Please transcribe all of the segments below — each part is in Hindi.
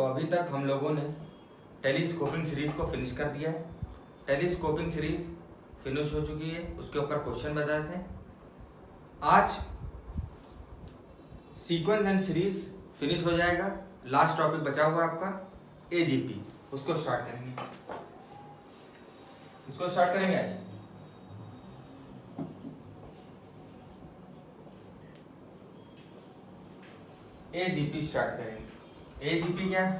तो अभी तक हम लोगों ने टेलीस्कोपिंग सीरीज को फिनिश कर दिया है। टेलीस्कोपिंग सीरीज फिनिश हो चुकी है, उसके ऊपर क्वेश्चन बताए थे। आज सीक्वेंस एंड सीरीज फिनिश हो जाएगा। लास्ट टॉपिक बचा हुआ आपका एजीपी, उसको स्टार्ट करेंगे। इसको स्टार्ट करेंगे आज। एजीपी स्टार्ट करेंगे। एजीपी क्या है?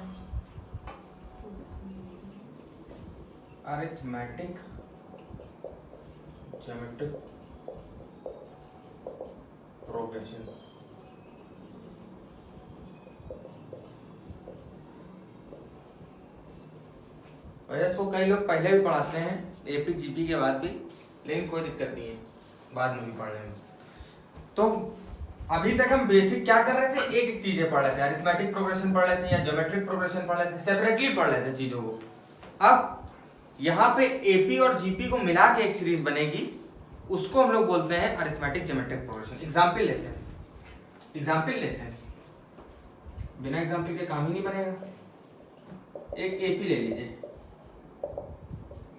Arithmetic geometric progression. वैसे इसको कई लोग पहले भी पढ़ाते हैं एपी जीपी के बाद भी, लेकिन कोई दिक्कत नहीं है, बाद में भी पढ़ लेंगे। तो अभी तक हम बेसिक क्या कर रहे थे, एक एक चीजें पढ़ रहे थे, अरिथमेटिक प्रोग्रेशन पढ़ रहे थे या ज्योमेट्रिक प्रोग्रेशन पढ़ रहे थे, सेपरेटली पढ़ रहे थे चीजों को। अब यहाँ पे एपी और जीपी को मिला के एक सीरीज बनेगी, उसको हम लोग बोलते हैं अरिथमेटिक ज्योमेट्रिक प्रोग्रेशन। एग्जाम्पल लेते हैं, बिना एग्जाम्पल के काम ही नहीं बनेगा। एक एपी ले लीजिए,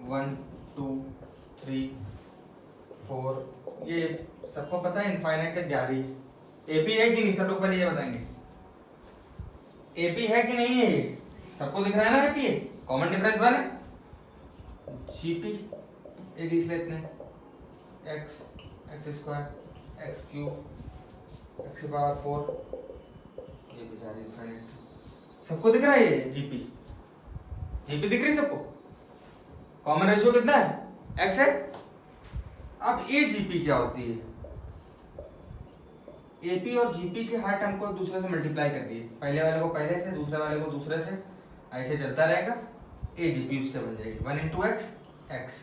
1 2 3 4, ये सबको पता है इनफाइनाइट तक जा रही है। एपी है कि नहीं, सब लोग पहले ये बताएंगे, एपी है कि नहीं है? ये सबको दिख रहा है ना एपी है, कॉमन डिफरेंस 1 है। जीपी एक लिख लेते हैं, x square x cube x power 4, ये बेचारी इनफाइनाइट। सबको दिख रहा है ये जीपी दिख रही है सबको? कॉमन रेशियो कितना है? एक्स है। अब ए जीपी क्या होती है? एपी और जीपी के हर टर्म को एक दूसरे से मल्टीप्लाई कर दिए, पहले वाले को पहले से, दूसरे वाले को दूसरे से, ऐसे चलता रहेगा। ए जीपी उससे बन जाएगी 1 into x x,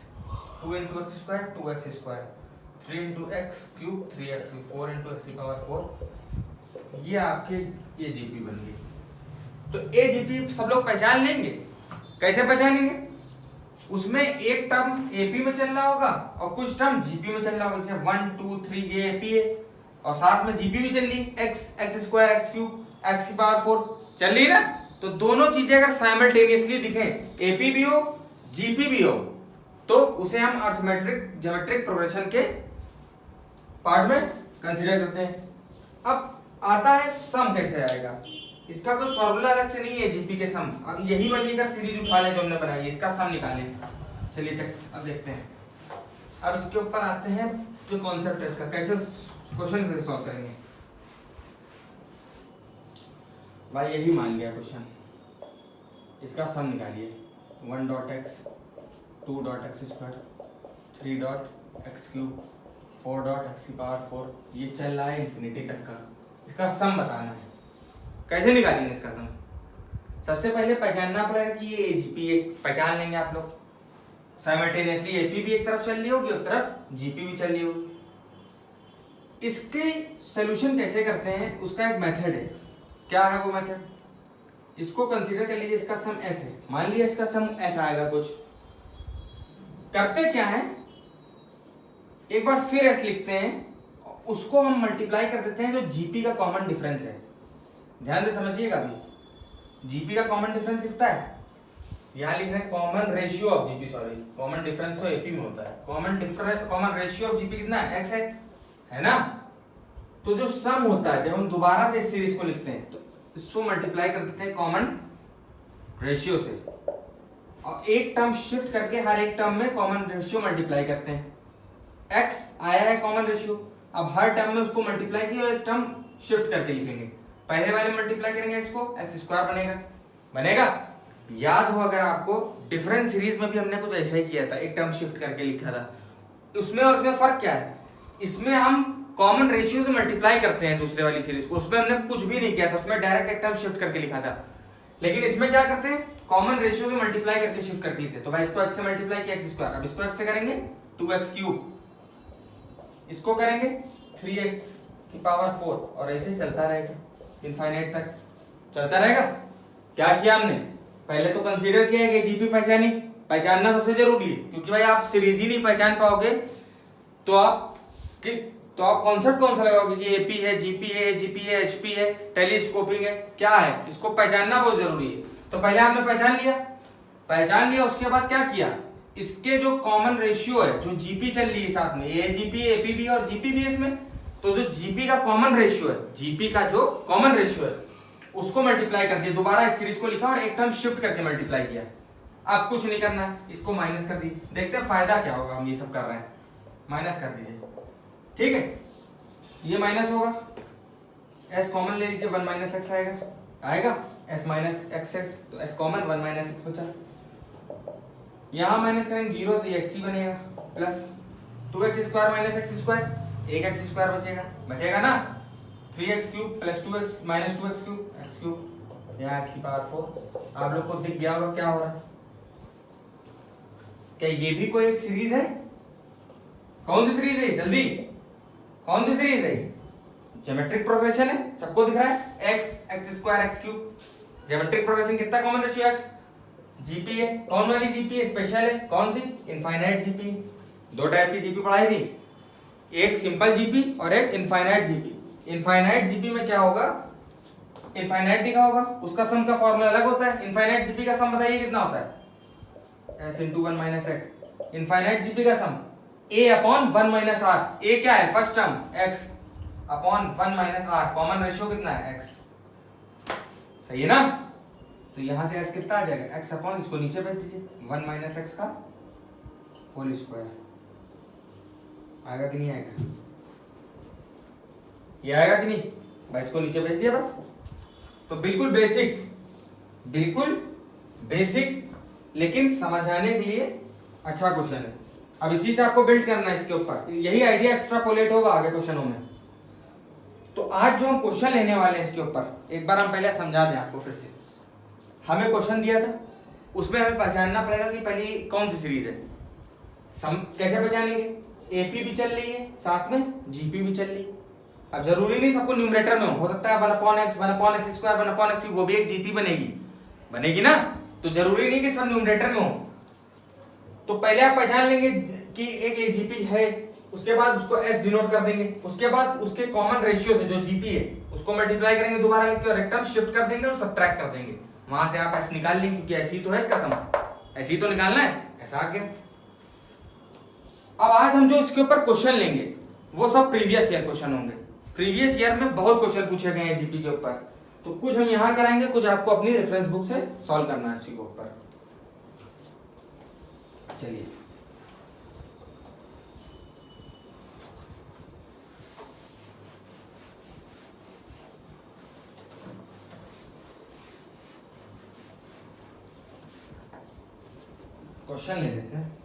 2 into x square 2x square, 3 into x cube 3x, 4 into x की पावर 4, ये आपके ए जीपी बन गई। तो ए जीपी सब लोग पहचान लेंगे। कैसे पहचानेंगे? उसमें एक टर्म एपी में चल रहा होगा और कुछ टर्म जीपी में चल रहा होगा। जैसे 1 2 3 ये एपी है और साथ में जीपी भी चल रही, x square x cube x की पावर 4 चल रही ना। तो दोनों चीजें अगर साइमल्टेनियसली दिखें, एपी भी हो जीपी भी हो, तो उसे हम अरिथमेटिक ज्योमेट्रिक प्रोग्रेशन के पार्ट में कंसीडर करते हैं। अब आता है सम कैसे आएगा। इसका कोई फॉर्मूला अलग से नहीं है जीपी के सम। अब यही वाली अगर सीरीज उठा ले जो हमने बनाई, इसका सम निकाले। चलिए तक अब देखते हैं। अब इसके ऊपर आते हैं, जो कॉन्सेप्ट है इसका, कैसे क्वेश्चन कैसे सॉल्व करेंगे। भाई यही मान लिया क्वेश्चन, इसका सम निकालिए। 1 dot x 2 dot x square 3 dot x cube 4 dot x की पावर 4, ये चल रहा है इन्फिनिटी तक का। इसका सम बताना है। कैसे निकालेंगे इसका सम? सबसे पहले पहचानना पड़ेगा कि ये एजीपी एक पहचान लेंगे आप लोग। साइमल्टेनियसली एपी भी एक तरफ चल रही होगी, एक तरफ जीपी भी चल रही होगी। इसके सॉल्यूशन कैसे करते हैं, उसका एक मेथड है। क्या है वो मेथड? इसको कंसीडर कर लीजिए, इसका सम एस है, मान लिया इसका सम ऐसा आएगा कुछ। करते क्या है, एक बार फिर एस लिखते हैं, उसको हम मल्टीप्लाई कर देते हैं जो जीपी का कॉमन डिफरेंस है। ध्यान से समझिएगा। अभी जीपी का कॉमन डिफरेंस कितना है, यहां लिख रहे हैं common ratio of GP, sorry common difference तो एपी में होता है। कॉमन रेशियो ऑफ जीपी कितना है? एक्स है ना। तो जो सम होता है, जब हम दोबारा से इस सीरीज को लिखते हैं तो इसको मल्टीप्लाई कर देते हैं कॉमन रेशियो से, और एक टर्म शिफ्ट करके हर एक टर्म में कॉमन रेशियो मल्टीप्लाई करते हैं। एक्स आया है कॉमन रेशियो, अब हर टर्म में उसको मल्टीप्लाई किया और एक टर्म शिफ्ट करके लिखेंगे। पहले वाले मल्टीप्लाई करेंगे एक्स को, एक्स स्क्वायर बनेगा। याद हो अगर आपको, डिफरेंस सीरीज में भी हमने कुछ ऐसा ही किया था, एक टर्म शिफ्ट करके लिखा था। उसमें और उसमें फर्क क्या है? इसमें हम कॉमन रेशियो से मल्टीप्लाई करते हैं दूसरे वाली सीरीज को, उसमें हमने कुछ भी नहीं किया था, उसमें डायरेक्ट एक टर्म शिफ्ट करके लिखा था। लेकिन इसमें क्या करते हैं, कॉमन रेशियो से मल्टीप्लाई करके शिफ्ट करके लिखते हैं। तो भाई इसको एक्स से मल्टीप्लाई किया एक्स स्क्वायर, अब इसको एक्स से करेंगे 2x क्यूब, इसको करेंगे 3x की पावर 4, और ऐसे चलता रहेगा इनफाइनाइट तक चलता रहेगा। क्या किया हमने, पहले तो कंसीडर किया कि जीपी पहचानना सबसे जरूरी है, क्योंकि भाई आप सीरीज ही नहीं पहचान पाओगे तो आप तो आप कॉन्सेप्ट कौन सा लगाओगे कि एपी है, जीपी है, जीपी है, एचपी है, टेलीस्कोपिंग है, क्या है, इसको पहचानना बहुत जरूरी है। तो पहले आपने पहचान लिया, उसके बाद क्या किया, इसके जो कॉमन रेशियो है, जो जीपी चल रही है साथ में, ए जीपी, एपी भी और जीपी भी इसमें, तो जो जीपी का कॉमन रेशियो है, जीपी का जो कॉमन रेशियो है उसको मल्टीप्लाई कर दिया, दोबारा इस सीरीज को लिखा और एक टर्म शिफ्ट करके मल्टीप्लाई किया। अब कुछ नहीं करना है, इसको माइनस कर दी, देखते हैं फायदा क्या होगा, हम ये सब कर रहे हैं, माइनस कर दीजिए, ठीक है, ये माइनस होगा, एस कॉमन ले लीजिए, 1 माइनस एक्स आएगा एस माइनस एक्स एक्स, तो एस कॉमन 1 माइनस एक्स बचा, यहां माइनस करेंगे 0 तो ये एक्स ही बनेगा, plus 2x square minus x square, एक एक्स स्क्वायर बचेगा ना, 3x cube plus 2x minus 2x cube, x cube, यहाँ x की पावर 4। आप लोग को दिख गया होगा क्या हो रहा है, क्या ये भी कोई एक सीरीज है? कौन सी सीरीज है, जल्दी कौन सी सीरीज है? ज्योमेट्रिक प्रोग्रेशन है, सबको दिख रहा है, x square x cube, geometric progression कितना कॉमन रेशियो एक्स, जीपी है, कौन वाली जीपी है, स्पेशल है, कौन सी, इनफाइनाइट जीपी। दो टाइप की जीपी पढ़ाई थी, एक सिंपल जीपी और एक इनफाइनाइट जीपी। इनफाइनाइट जीपी में क्या होगा, इनफाइनाइट लिखा होगा, उसका सम का फॉर्मूला अलग होता है। इनफाइनाइट जीपी का सम बताइए कितना होता है, s into 1 minus x। Infinite GP का सम a upon 1 minus r, a क्या है, first term x upon 1 minus r, common ratio कितना है, x, सही है ना। तो यहां से s कितना आ जाएगा, x अपॉन, इसको नीचे भेज दीजिए, 1 माइनस x का होल स्क्वायर, आएगा कि नहीं आएगा, ये आएगा कि नहीं भाई, इसको नीचे भेज दिया बस। तो बिल्कुल बेसिक लेकिन समझाने के लिए अच्छा क्वेश्चन है। अब इसी से आपको बिल्ड करना है इसके ऊपर, यही आइडिया एक्स्ट्रापोलेट होगा आगे क्वेश्चनों में। तो आज जो हम क्वेश्चन लेने वाले हैं इसके ऊपर, एक बार हम पहले समझा दें आपको फिर से। हमें क्वेश्चन दिया था, उसमें हमें पहचानना पड़ेगा कि पहले कौन सी सीरीज है। कैसे पहचानेंगे, एपी भी चल रही है साथ में जीपी भी चल रही है। अब जरूरी नहीं सबको न्यूमरेटर में हो सकता है 1 upon x, 1 upon x square, 1 upon x, वो भी एक जीपी बनेगी ना, तो जरूरी नहीं कि सब न्यूमरेटर में हो। तो पहले आप पहचान लेंगे कि एक जीपी है, उसके बाद उसको एस डिनोट कर देंगे, उसके बाद उसके कॉमन रेशियो से जो जीपी है उसको मल्टीप्लाई करेंगे, दोबारा लिख के और एक टर्म शिफ्ट कर देंगे और सब्ट्रैक्ट कर देंगे, वहां से आप एस निकाल लेंगे, क्योंकि ऐसी तो है इसका सम, ऐसी तो निकालना है, ऐसा आ गया। अब आज हम जो इसके ऊपर क्वेश्चन लेंगे वो सब प्रीवियस ईयर क्वेश्चन होंगे। प्रीवियस ईयर में बहुत क्वेश्चन पूछे गए हैं जीपी के ऊपर, तो कुछ हम यहां कराएंगे, कुछ आपको अपनी रेफरेंस बुक से सॉल्व करना है इसी के ऊपर। चलिए क्वेश्चन ले लेते हैं।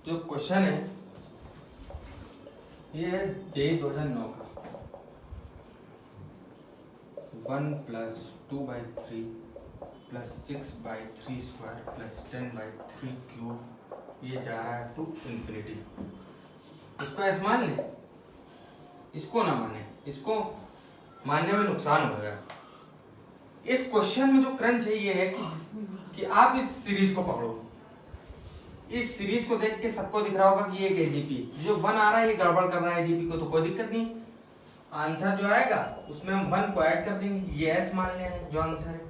जो क्वेश्चन है ये है जेई 2009 का, 1 + 2/3 + 6/3 स्क्वायर + 10/3 क्यूब, ये जा रहा है टू इंफिनिटी। इसको ऐसे मान ले, इसको ना माने, इसको मानने में नुकसान होगा। इस क्वेश्चन में जो क्रंच है ये है कि आप इस सीरीज को पकड़ो, इस सीरीज को देख के सबको दिख रहा होगा कि ये एक जीपी जो 1 आ रहा है ये गड़बड़ कर रहा है जीपी को, तो कोई दिक्कत नहीं, आंसर जो आएगा उसमें हम 1 को ऐड कर देंगे, ये एस मान लें जो आंसर है,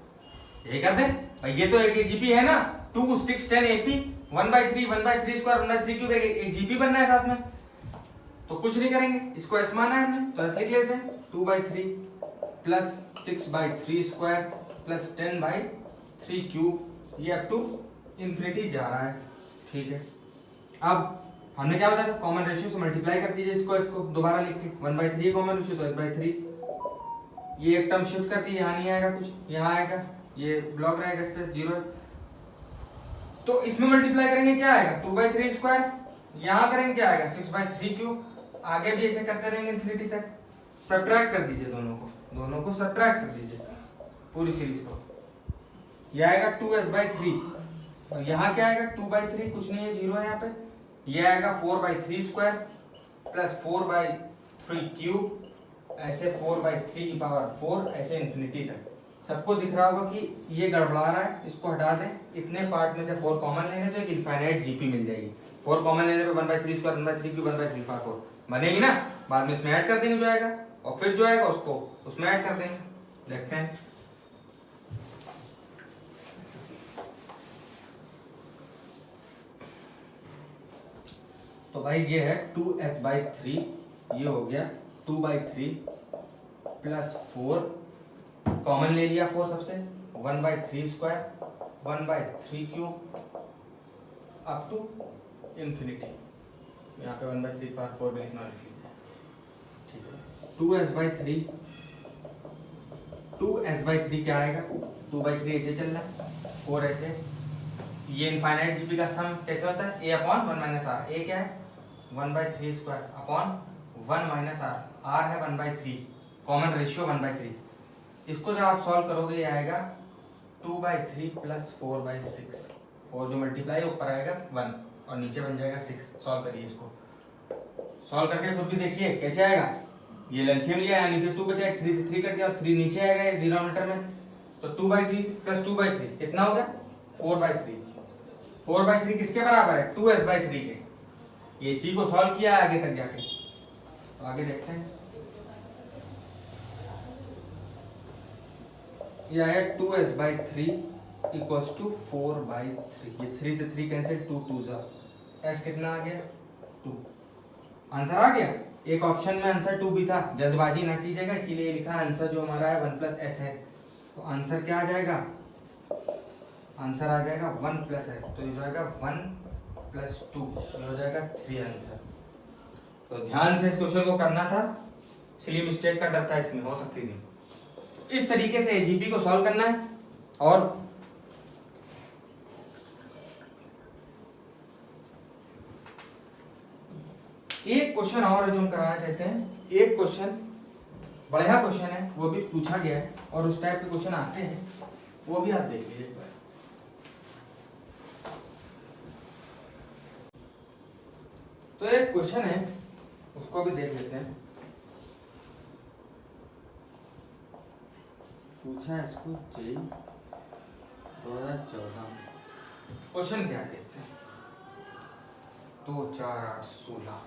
यही कहते हैं भाई, ये तो एक जीपी है ना, 2 6 10 एपी, 1/3 1/3 स्क्वायर 1/3 क्यूब, एक जीपी बनना है साथ में, तो कुछ नहीं करेंगे, इसको एस माना है हमने तो एस लिख लेते हैं, 2/3 + 6/3 स्क्वायर + 10/3 क्यूब, ये अप टू इंफिनिटी जा रहा है, ठीक है। अब हमने क्या बताया था, कॉमन रेशियो से मल्टीप्लाई कर दीजिए इसको दोबारा लिख के, 1/3 कॉमन रेशियो तो s/3, ये एक टर्म शिफ्ट कर दी, यहाँ नहीं आएगा कुछ, यहाँ आएगा, ये ब्लॉक रहेगा, स्पेस 0 है, तो इसमें मल्टीप्लाई करेंगे क्या आएगा, 2/3 स्क्वायर, यहाँ करेंगे क्या आएगा, 6/3 क्यूब, आगे भी ऐसे करते रहेंगे इंफिनिटी तक। सब्ट्रैक्ट कर दीजिए दोनों को सब्ट्रैक्ट कर दीजिए पूरी सीरीज को, ये आएगा 2s/3, और यहाँ क्या आएगा 2/3, कुछ नहीं है 0 है यहाँ पे, ये आएगा 4/3 स्क्वायर + 4/3 क्यूब, ऐसे 4/3 की पावर 4, ऐसे इंफिनिटी तक। सबको दिख रहा होगा कि ये गड़बड़ा रहा है, इसको हटा दें, इतने पार्ट में से 4 कॉमन लेंगे तो एक इनफाइनाइट जीपी मिल जाएगी, 4 कॉमन लेने पे 1/3 स्क्वायर 1/3 क्यूब 1/3 पावर 4 बनेगी ना, बाद में इसमें ऐड कर देंगे जो आएगा, और फिर जो आएगा उसको उसमें ऐड कर देंगे। देखते हैं। तो भाई ये है 2s/3, ये हो गया 2/3 प्लस 4 कॉमन ले लिया 4 सबसे, 1/3 square 1/3 cube up to infinity. यहाँ पे 1/3 पावर 4 भी लिखना लिख लीजिए, ठीक है। 2s/3 क्या आएगा, 2/3 ऐसे चल रहा है, 4 ऐसे, ये इनफाइनाइट जीपी का सम कैसे होता है, a/1 - r। a क्या है 1/3 स्क्वायर अपॉन 1 - r, r है 1/3, कॉमन रेशियो 1/3। इसको जब आप सॉल्व करोगे ये आएगा 2/3 प्लस 4/6, 4 जो मल्टीप्लाई ऊपर आएगा 1 और नीचे बन जाएगा 6। सॉल्व करिए इसको, सॉल्व करके खुद भी देखिए कैसे आएगा। ये एलसीएम लिया है, नीचे 2 बचा है, 3 से 3 कट गया और 3 नीचे आएगा डिनोमिनेटर में, तो 2/3 प्लस 2/3 कितना हो गया 4/3। 4/3 किसके बराबर है 2s/3 के। ये इसी को सॉल्व किया है आगे तक जाके, तो आगे देखते हैं। ये आया 2s/3 इक्वल्स टू 4/3, ये 3 से 3 कैंसिल, 2 2 जा, s कितना आ गया 2। आंसर आ गया। एक ऑप्शन में आंसर 2 भी था, जल्दबाजी ना कीजिएगा, इसीलिए लिखा आंसर जो हमारा है 1 + s है। तो आंसर क्या आ जाएगा, आंसर आ जाएगा 1 + s, तो ये जाएगा 1 + 2, ये हो जाएगा 3 आंसर। तो ध्यान से इस क्वेश्चन को करना था, इसलिए मिस्टेक का डर था इसमें, हो सकती थी। इस तरीके से एजीपी को सॉल्व करना है। और एक क्वेश्चन और है जो हम कराना चाहते हैं, एक क्वेश्चन बढ़िया क्वेश्चन है, वो भी पूछा गया है और उस टाइप के क्वेश्चन आते हैं, वो भी आप देख लीजिए एक बार। तो एक क्वेश्चन है, उसको भी देख लेते हैं। पूछा है इसको जेई 2014, क्वेश्चन क्या है देखते हैं। 2 4 8 16,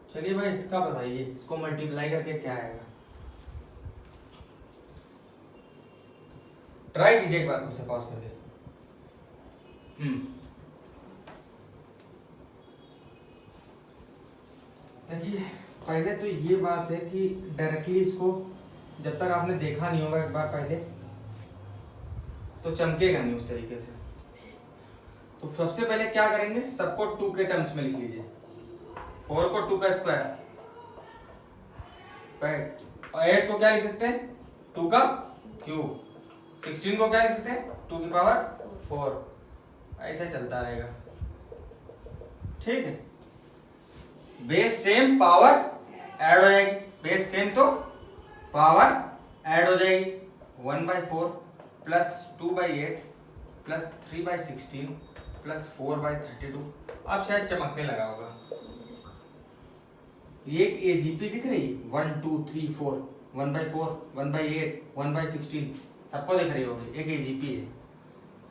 चलिए भाई इसका बताइए, इसको मल्टीप्लाई करके क्या आएगा। ट्राई कीजिए एक बार, उसे पॉज करके। देखिए पहले तो ये बात है कि डायरेक्टली इसको जब तक आपने देखा नहीं होगा एक बार पहले, तो चमकेगा नहीं उस तरीके से। तो सबसे पहले क्या करेंगे, सबको 2 के टर्म्स में लिख लीजिए। 4 को 2 का स्क्वायर, और 8 को क्या लिख सकते हैं 2 का क्यूब, 16 को क्या लिख सकते हैं 2 की पावर 4। ऐसा चलता रहेगा, ठीक है। बेस सेम, पावर ऐड हो जाएगी, बेस सेम तो पावर ऐड हो जाएगी। 1/4 प्लस 2/8 प्लस 3/16 प्लस 4/32। अब शायद चमकने लगा होगा। ये एक एजीपी दिख रही, 1 2 3 4, 1/4 1/8 1/16 सबको दिख रही होगी, एक एजीपी है।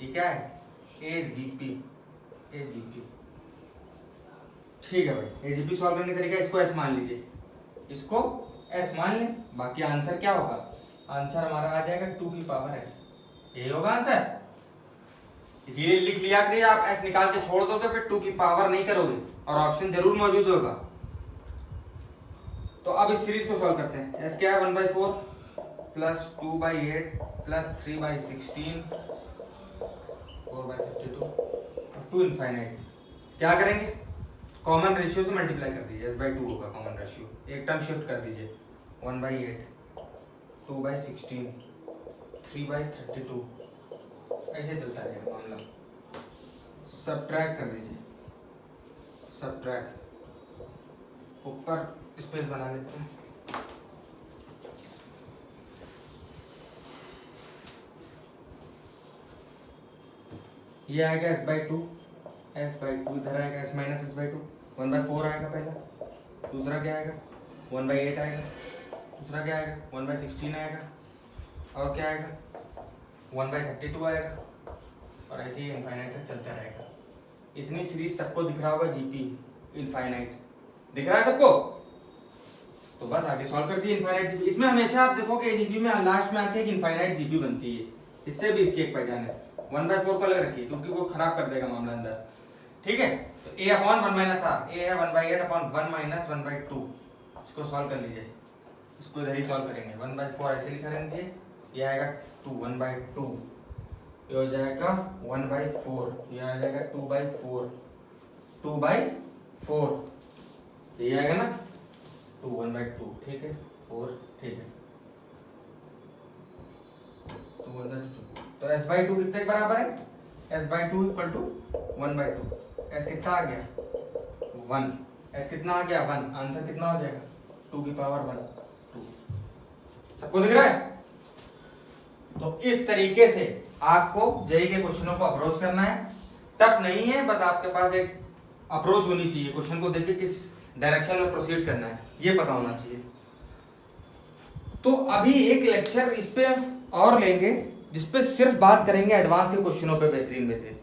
ये क्या है एजीपी, एजीपी, ठीक है भाई। एजीपी सॉल्व करने का तरीका, इसको एस मान लीजिए, इसको एस मान लें, बाकी आंसर क्या होगा, आंसर हमारा आ जाएगा 2 की पावर एस, यही होगा आंसर। इसलिए लिख लिया करिए, आप एस निकाल के छोड़ दोगे फिर 2 की पावर नहीं करोगे, और ऑप्शन जरूर मौजूद होगा। तो अब इस सीरीज को सॉल्व करते हैं। एस क्या है 1/4 प्लस 2/8 प्लस 3/16 4/32 टू इनफाइनाइट। क्या करेंगे, कॉमन रेशियो से मल्टीप्लाई कर दीजिए, s/2 होगा कॉमन रेशियो, एक टर्म शिफ्ट कर दीजिए, 1/8 2/16 3/32, ऐसे चलता रहेगा मामला। सब्ट्रैक्ट कर दीजिए, सब्ट्रैक्ट, ऊपर स्पेस बना लेते हैं। ये आएगा एस बाई टू, इधर आएगा S minus S by two, 1/4 आएगा पहला, दूसरा क्या आएगा 1/8 आएगा, दूसरा क्या आएगा 1/16 आएगा, और क्या आएगा 1/32 आएगा, और ऐसे ही इनफाइनाइट तक चलता रहेगा। इतनी सीरीज सबको दिख रहा होगा जीपी इनफाइनाइट, दिख रहा है सबको? तो बस आगे सॉल्व कर दिए इनफाइनाइट जीपी। इसमें हमेशा आप देखोगे जीपी में लास्ट में आके एक इनफाइनाइट जीपी बनती है, इससे भी इसकी एक पहचान है। 1/4 को अलग रखिए क्योंकि वो खराब कर देगा मामला अंदर, ठीक है। तो a upon 1 minus r, a है 1/8 अपॉन 1 माइनस 1/2, इसको सॉल्व कर लीजिए, इसको इधर ही सॉल्व करेंगे। 1/4 ऐसे लिखा रहेंगे, ये आएगा 2 1/2, ये हो जाएगा 1/4, ये आ जाएगा 2/4, 2/4, ये आएगा ना 2 1/2, ठीक है 4, ठीक है 2 1/2। तो s/2 कितने के बराबर है? s/2 equal to 1/2। s कितना आ गया 1, s कितना आ गया 1, आंसर कितना हो जाएगा 2 की पावर 1 2। सबको दिख रहा है? तो इस तरीके से आपको जेईई के क्वेश्चनों को अप्रोच करना है। टफ नहीं है, बस आपके पास एक अप्रोच होनी चाहिए, क्वेश्चन को देख के किस डायरेक्शन में प्रोसीड करना है ये पता होना चाहिए। तो अभी एक लेक्चर इस पे और लेंगे जिसपे सिर्फ बात करेंगे एडवांस के क्वेश्चनों पे बेहतरीन बेहतरीन।